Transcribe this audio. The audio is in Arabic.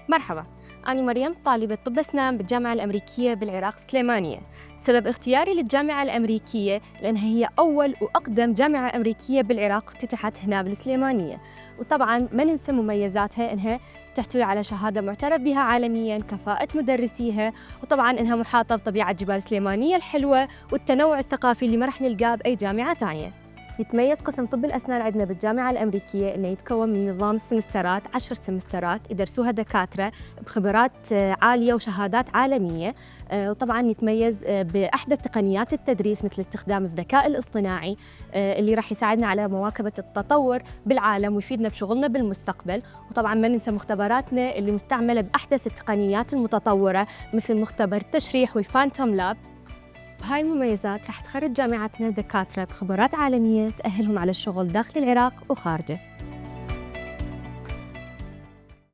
مرحبا، أنا مريم طالبة طب أسنان بالجامعة الأمريكية بالعراق سليمانية. سبب اختياري للجامعة الأمريكية لأنها هي أول وأقدم جامعة أمريكية بالعراق افتتحت هنا بالسليمانية، وطبعاً ما ننسى مميزاتها إنها تحتوي على شهادة معترف بها عالمياً، كفاءة مدرسيها، وطبعاً إنها محاطة بطبيعة جبال سليمانية الحلوة والتنوع الثقافي اللي ما راح نلقاه بأي جامعة ثانية. يتميز قسم طب الأسنان عندنا بالجامعة الأمريكية إنه يتكون من نظام السمسترات، 10 سمسترات يدرسوها دكاترة بخبرات عالية وشهادات عالمية. وطبعاً يتميز بأحدث تقنيات التدريس مثل استخدام الذكاء الاصطناعي اللي راح يساعدنا على مواكبة التطور بالعالم ويفيدنا بشغلنا بالمستقبل. وطبعاً ما ننسى مختبراتنا اللي مستعملة بأحدث التقنيات المتطورة مثل مختبر التشريح والفانتوم لاب. بهاي المميزات راح تخرج جامعتنا دكاترة بخبرات عالمية تأهلهم على الشغل داخل العراق وخارجه.